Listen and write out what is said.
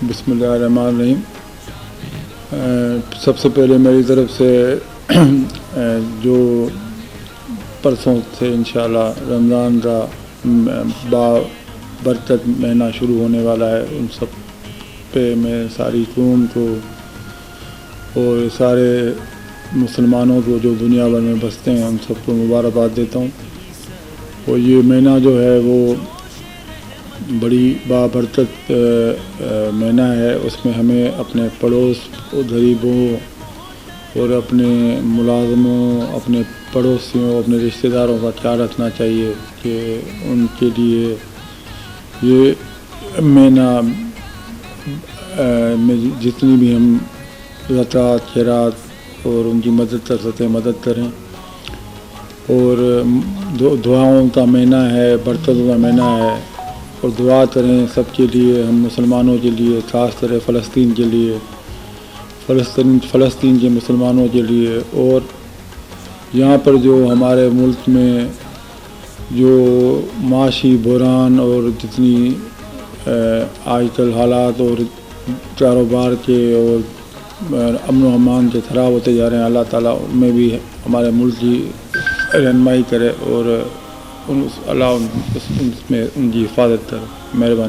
بسم اللہ الرحمن الرحیم۔ سب سے پہلے میری طرف سے جو پرسوں سے انشاءاللہ رمضان کا برکت مہینہ شروع ہونے والا ہے، ان سب پہ میں ساری قوم کو اور سارے مسلمانوں کو جو دنیا بھر میں بستے ہیں ان سب کو مبارکباد دیتا ہوں۔ اور یہ مہینہ جو ہے وہ بڑی بابرکت مہینہ ہے، اس میں ہمیں اپنے پڑوس غریبوں اور اپنے ملازموں، اپنے پڑوسیوں، اپنے رشتہ داروں کا خیال رکھنا چاہیے کہ ان کے لیے یہ مہینہ میں جتنی بھی ہم زکوٰۃ خیرات اور ان کی مدد کر سکتے ہیں مدد کریں، اور دعاؤں کا مہینہ ہے، برکتوں کا مہینہ ہے، اور دعا کریں سب کے لیے، ہم مسلمانوں کے لیے، خاص طرح فلسطین کے لیے، فلسطین کے مسلمانوں کے لیے، اور یہاں پر جو ہمارے ملک میں جو معاشی بحران اور جتنی آج کل حالات اور کاروبار کے اور امن و امان کے خراب ہوتے جا رہے ہیں، اللہ تعالیٰ ان میں بھی ہمارے ملک کی رہنمائی کرے اور اللہ ان میں ان کی حفاظت کرے۔ مہربانی۔